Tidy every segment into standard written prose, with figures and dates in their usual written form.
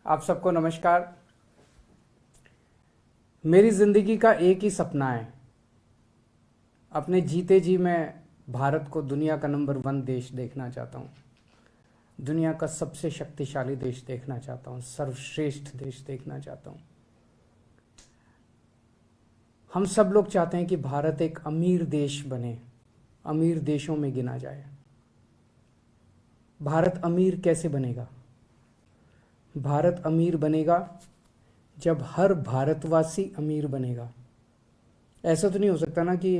आप सबको नमस्कार। मेरी ज़िंदगी का एक ही सपना है, अपने जीते जी मैं भारत को दुनिया का नंबर 1 देश देखना चाहता हूँ। दुनिया का सबसे शक्तिशाली देश देखना चाहता हूँ, सर्वश्रेष्ठ देश देखना चाहता हूँ। हम सब लोग चाहते हैं कि भारत एक अमीर देश बने, अमीर देशों में गिना जाए। भारत अमीर कैसे बनेगा? भारत अमीर बनेगा जब हर भारतवासी अमीर बनेगा। ऐसा तो नहीं हो सकता ना कि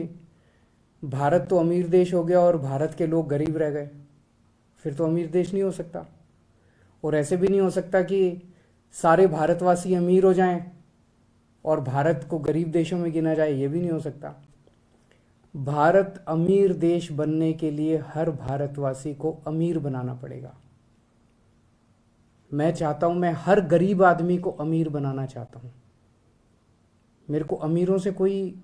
भारत तो अमीर देश हो गया और भारत के लोग गरीब रह गए, फिर तो अमीर देश नहीं हो सकता। और ऐसे भी नहीं हो सकता कि सारे भारतवासी अमीर हो जाएं और भारत को गरीब देशों में गिना जाए, ये भी नहीं हो सकता। भारत अमीर देश बनने के लिए हर भारतवासी को अमीर बनाना पड़ेगा। मैं चाहता हूं, मैं हर गरीब आदमी को अमीर बनाना चाहता हूं। मेरे को अमीरों से कोई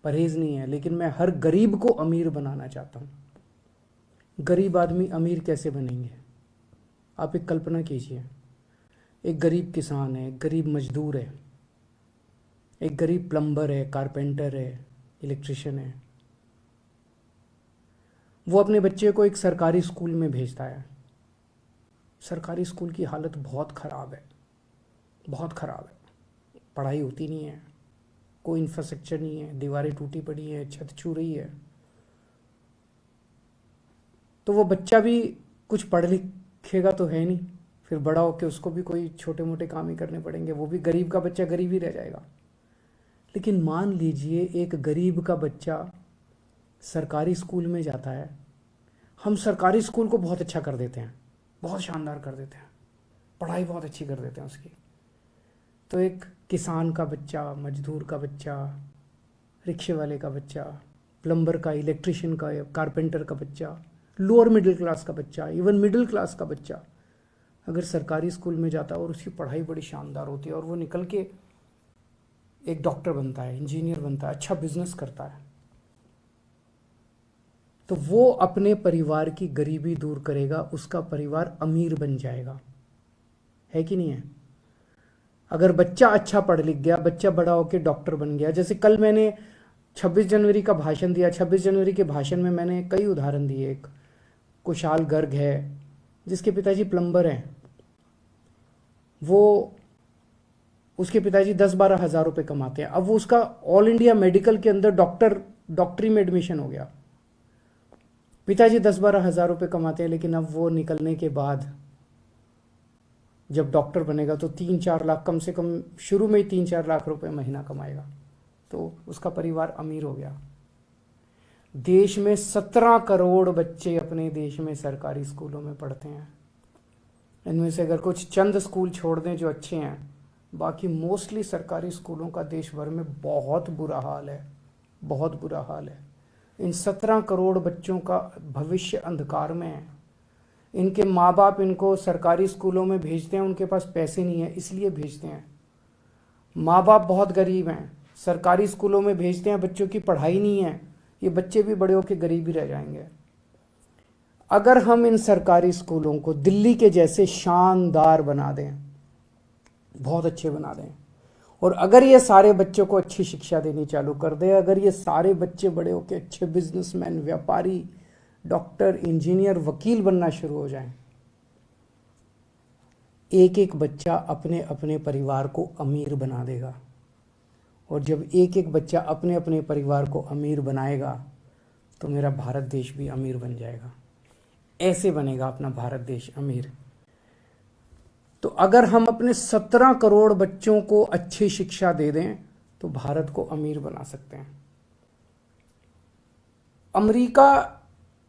परहेज नहीं है, लेकिन मैं हर गरीब को अमीर बनाना चाहता हूं। गरीब आदमी अमीर कैसे बनेंगे? आप एक कल्पना कीजिए, एक गरीब किसान है, एक गरीब मजदूर है, एक गरीब प्लम्बर है, कारपेंटर है, इलेक्ट्रिशियन है। वो अपने बच्चे को एक सरकारी स्कूल में भेजता है। सरकारी स्कूल की हालत बहुत ख़राब है, बहुत ख़राब है। पढ़ाई होती नहीं है, कोई इंफ्रास्ट्रक्चर नहीं है, दीवारें टूटी पड़ी है, छत छू रही है। तो वो बच्चा भी कुछ पढ़ लिखेगा तो है नहीं, फिर बड़ा होकर उसको भी कोई छोटे मोटे काम ही करने पड़ेंगे। वो भी गरीब का बच्चा गरीब ही रह जाएगा। लेकिन मान लीजिए एक गरीब का बच्चा सरकारी स्कूल में जाता है। हम सरकारी स्कूल को बहुत अच्छा कर देते हैं, बहुत शानदार कर देते हैं, पढ़ाई बहुत अच्छी कर देते हैं उसकी। तो एक किसान का बच्चा, मजदूर का बच्चा, रिक्शे वाले का बच्चा, प्लम्बर का, इलेक्ट्रिशियन का, कारपेंटर का बच्चा, लोअर मिडिल क्लास का बच्चा, इवन मिडिल क्लास का बच्चा अगर सरकारी स्कूल में जाता है और उसकी पढ़ाई बड़ी शानदार होती है और वो निकल के एक डॉक्टर बनता है, इंजीनियर बनता है, अच्छा बिजनेस करता है, तो वो अपने परिवार की गरीबी दूर करेगा, उसका परिवार अमीर बन जाएगा। है कि नहीं है? अगर बच्चा अच्छा पढ़ लिख गया, बच्चा बड़ा होकर डॉक्टर बन गया। जैसे कल मैंने 26 जनवरी का भाषण दिया। 26 जनवरी के भाषण में मैंने कई उदाहरण दिए। एक कुशाल गर्ग है जिसके पिताजी प्लम्बर हैं, वो उसके पिताजी 10-12 हज़ार रुपये कमाते हैं। अब वो उसका ऑल इंडिया मेडिकल के अंदर डॉक्टरी में एडमिशन हो गया। पिताजी 10-12 हज़ार रुपये कमाते हैं, लेकिन अब वो निकलने के बाद जब डॉक्टर बनेगा तो 3-4 लाख, कम से कम शुरू में ही 3-4 लाख रुपए महीना कमाएगा, तो उसका परिवार अमीर हो गया। देश में 17 करोड़ बच्चे अपने देश में सरकारी स्कूलों में पढ़ते हैं। इनमें से अगर कुछ चंद स्कूल छोड़ दें जो अच्छे हैं, बाकी मोस्टली सरकारी स्कूलों का देश भर में बहुत बुरा हाल है, बहुत बुरा हाल है। इन 17 करोड़ बच्चों का भविष्य अंधकार में है। इनके माँ बाप इनको सरकारी स्कूलों में भेजते हैं, उनके पास पैसे नहीं है इसलिए भेजते हैं। माँ बाप बहुत गरीब हैं, सरकारी स्कूलों में भेजते हैं, बच्चों की पढ़ाई नहीं है, ये बच्चे भी बड़े होकर गरीब ही रह जाएंगे। अगर हम इन सरकारी स्कूलों को दिल्ली के जैसे शानदार बना दें, बहुत अच्छे बना दें, और अगर ये सारे बच्चों को अच्छी शिक्षा देनी चालू कर दे, अगर ये सारे बच्चे बड़े होकर अच्छे बिजनेसमैन, व्यापारी, डॉक्टर, इंजीनियर, वकील बनना शुरू हो जाएं, एक एक बच्चा अपने अपने परिवार को अमीर बना देगा। और जब एक एक बच्चा अपने अपने परिवार को अमीर बनाएगा तो मेरा भारत देश भी अमीर बन जाएगा। ऐसे बनेगा अपना भारत देश अमीर। तो अगर हम अपने 17 करोड़ बच्चों को अच्छी शिक्षा दे दें तो भारत को अमीर बना सकते हैं। अमेरिका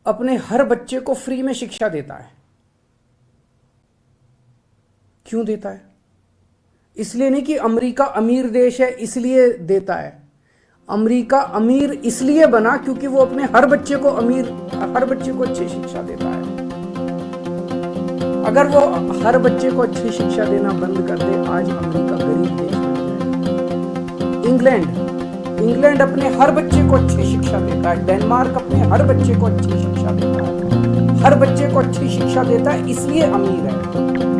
अपने हर बच्चे को फ्री में शिक्षा देता है। क्यों देता है? इसलिए नहीं कि अमेरिका अमीर देश है इसलिए देता है। अमेरिका अमीर इसलिए बना क्योंकि वो अपने हर बच्चे को अच्छी शिक्षा देता है। अगर वो हर बच्चे को अच्छी शिक्षा देना बंद कर दे, आज अमेरिका गरीब देश बन जाएगा। इंग्लैंड अपने हर बच्चे को अच्छी शिक्षा देता है। डेनमार्क अपने हर बच्चे को अच्छी शिक्षा देता है। हर बच्चे को अच्छी शिक्षा देता है इसलिए अमीर है।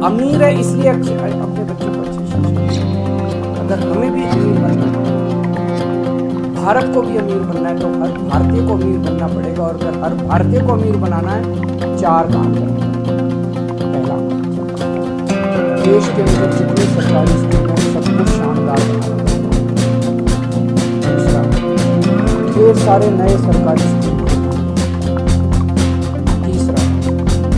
अमीर है इसलिए अपने बच्चों को अच्छी शिक्षा दें। अगर हमें भी अमीर बनना है, भारत को भी अमीर बनना है, तो हर भारतीय को अमीर बनना पड़ेगा। और अगर हर भारतीय को अमीर बनाना है, 4 काम करना है। पहला, देश के अंदर जितने सरकारी स्कूल हैं सबको शानदार बनाना पड़ेगा। दूसरा, ढेर सारे नए सरकारी स्कूल। तीसरा,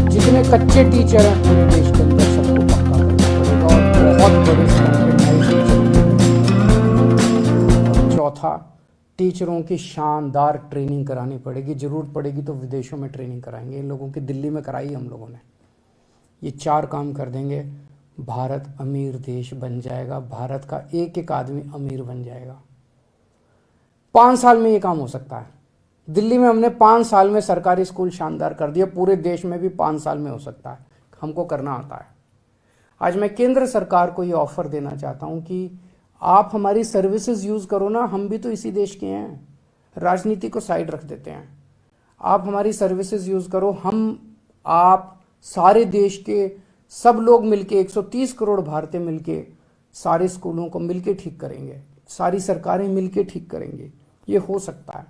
जितने कच्चे टीचर हैं पूरे देश के अंदर सबको पक्का करना पड़ेगा और बहुत बड़े स्तर पे नए टीचर। चौथा, टीचरों की शानदार ट्रेनिंग करानी पड़ेगी, जरूरत पड़ेगी तो विदेशों में ट्रेनिंग कराएंगे। इन लोगों की दिल्ली में कराई हम लोगों ने। ये 4 काम कर देंगे, भारत अमीर देश बन जाएगा। भारत का एक एक आदमी अमीर बन जाएगा। 5 साल में ये काम हो सकता है। दिल्ली में हमने 5 साल में सरकारी स्कूल शानदार कर दिया, पूरे देश में भी 5 साल में हो सकता है। हमको करना आता है। आज मैं केंद्र सरकार को ये ऑफर देना चाहता हूं कि आप हमारी सर्विसेज यूज करो ना, हम भी तो इसी देश के हैं। राजनीति को साइड रख देते हैं। आप हमारी सर्विसेज यूज करो, आप सारे देश के सब लोग मिलके 130 करोड़ भारतीय मिलके सारे स्कूलों को मिलके ठीक करेंगे, सारी सरकारें मिलके ठीक करेंगे। ये हो सकता है।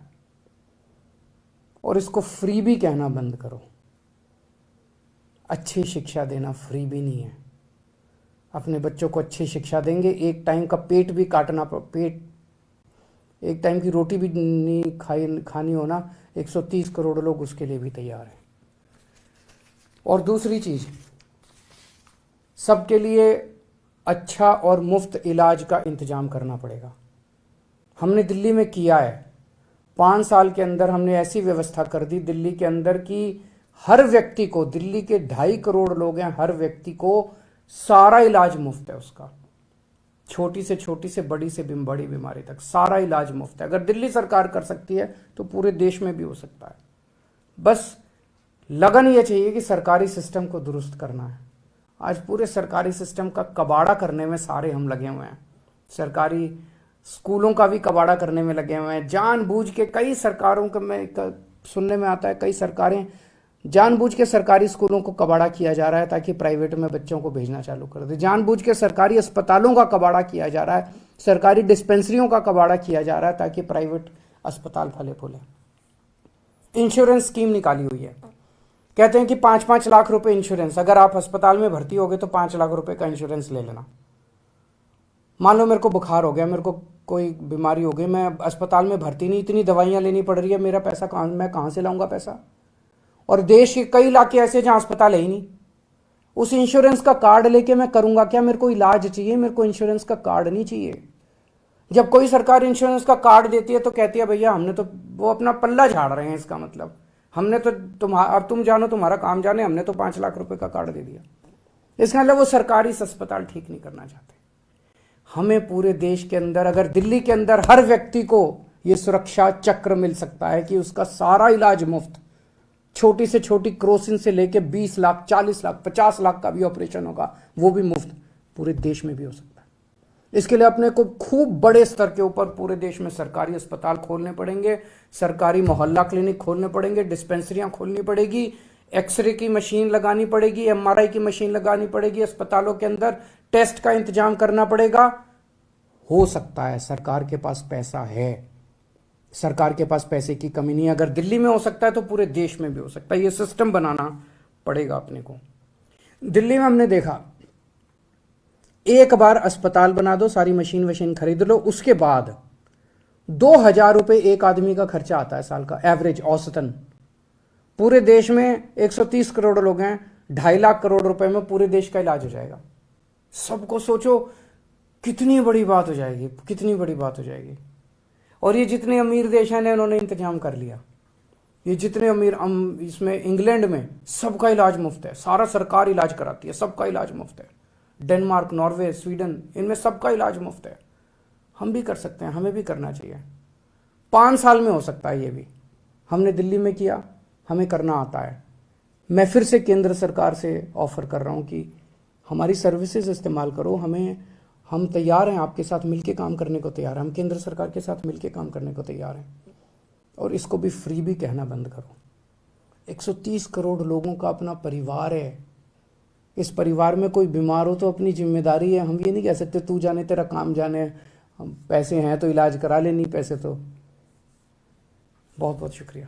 और इसको फ्री भी कहना बंद करो। अच्छी शिक्षा देना फ्री भी नहीं है। अपने बच्चों को अच्छी शिक्षा देंगे, एक टाइम का पेट भी काटना, एक टाइम की रोटी भी नहीं खानी होना, 130 करोड़ लोग उसके लिए भी तैयार हैं। और दूसरी चीज, सबके लिए अच्छा और मुफ्त इलाज का इंतजाम करना पड़ेगा। हमने दिल्ली में किया है। 5 साल के अंदर हमने ऐसी व्यवस्था कर दी दिल्ली के अंदर कि हर व्यक्ति को, दिल्ली के 2.5 करोड़ लोग हैं, हर व्यक्ति को सारा इलाज मुफ्त है उसका। छोटी से बड़ी बीमारी तक सारा इलाज मुफ्त है। अगर दिल्ली सरकार कर सकती है तो पूरे देश में भी हो सकता है। बस लगन ये चाहिए कि सरकारी सिस्टम को दुरुस्त करना है। आज पूरे सरकारी सिस्टम का कबाड़ा करने में सारे हम लगे हुए हैं। सरकारी स्कूलों का भी कबाड़ा करने में लगे हुए हैं। जानबूझ के कई सरकारों का सुनने में आता है, कई सरकारें जानबूझ के सरकारी स्कूलों को कबाड़ा किया जा रहा है ताकि प्राइवेट में बच्चों को भेजना चालू कर दे। जानबूझ के सरकारी अस्पतालों का कबाड़ा किया जा रहा है, सरकारी डिस्पेंसरियों का कबाड़ा किया जा रहा है ताकि प्राइवेट अस्पताल फले फूले। इंश्योरेंस स्कीम निकाली हुई है, कहते हैं कि 5-5 लाख रुपए इंश्योरेंस। अगर आप अस्पताल में भर्ती हो गए तो 5 लाख रुपए का इंश्योरेंस ले लेना। मान लो मेरे को बुखार हो गया, मेरे को कोई बीमारी हो गई, मैं अस्पताल में भर्ती नहीं, इतनी दवाइयां लेनी पड़ रही है, मेरा पैसा मैं कहां से लाऊंगा पैसा? और देश के कई इलाके ऐसे जहां अस्पताल है ही नहीं। उस इंश्योरेंस का कार्ड लेके मैं करूंगा क्या? मेरे को इलाज चाहिए, मेरे को इंश्योरेंस का कार्ड नहीं चाहिए। जब कोई सरकार इंश्योरेंस का कार्ड देती है तो कहती है भैया हमने तो, वो अपना पल्ला झाड़ रहे हैं। इसका मतलब हमने तो अब तुम जानो, तुम्हारा काम जाने, हमने तो 5 लाख रुपए का कार्ड दे दिया। इसका मतलब वो सरकारी अस्पताल ठीक नहीं करना चाहते। हमें पूरे देश के अंदर, अगर दिल्ली के अंदर हर व्यक्ति को ये सुरक्षा चक्र मिल सकता है कि उसका सारा इलाज मुफ्त, छोटी से छोटी क्रोसिन से लेके 20 लाख, 40 लाख, 50 लाख का भी ऑपरेशन होगा, वो भी मुफ्त पूरे देश में भी हो सकता है। इसके लिए अपने को खूब बड़े स्तर के ऊपर पूरे देश में सरकारी अस्पताल खोलने पड़ेंगे, सरकारी मोहल्ला क्लिनिक खोलने पड़ेंगे, डिस्पेंसरियां खोलनी पड़ेगी, एक्सरे की मशीन लगानी पड़ेगी, MRI की मशीन लगानी पड़ेगी, अस्पतालों के अंदर टेस्ट का इंतजाम करना पड़ेगा। हो सकता है, सरकार के पास पैसा है, सरकार के पास पैसे की कमी नहीं है। अगर दिल्ली में हो सकता है तो पूरे देश में भी हो सकता है। ये सिस्टम बनाना पड़ेगा अपने को। दिल्ली में हमने देखा, एक बार अस्पताल बना दो, सारी मशीन वशीन खरीद लो, उसके बाद 2000 रुपए एक आदमी का खर्चा आता है साल का, एवरेज, औसतन। पूरे देश में 130 करोड़ लोग हैं, 2.5 लाख करोड़ रुपए में पूरे देश का इलाज हो जाएगा। सबको सोचो कितनी बड़ी बात हो जाएगी, कितनी बड़ी बात हो जाएगी। और ये जितने अमीर देश हैं उन्होंने इंतजाम कर लिया। ये जितने अमीर, इसमें इंग्लैंड में सबका इलाज मुफ्त है, सारा सरकार इलाज कराती है, सबका इलाज मुफ्त है। डेनमार्क, नॉर्वे, स्वीडन, इनमें सबका इलाज मुफ्त है। हम भी कर सकते हैं, हमें भी करना चाहिए। 5 साल में हो सकता है ये भी। हमने दिल्ली में किया, हमें करना आता है। मैं फिर से केंद्र सरकार से ऑफर कर रहा हूं कि हमारी सर्विसेज इस्तेमाल करो। हम तैयार हैं, आपके साथ मिलके काम करने को तैयार हैं। हम केंद्र सरकार के साथ मिलके काम करने को तैयार हैं। और इसको भी फ्री भी कहना बंद करो। 130 करोड़ लोगों का अपना परिवार है। इस परिवार में कोई बीमार हो तो अपनी जिम्मेदारी है, हम ये नहीं कह सकते तू जाने तेरा काम जाने, हम पैसे हैं तो इलाज करा ले, नहीं पैसे तो। बहुत बहुत शुक्रिया।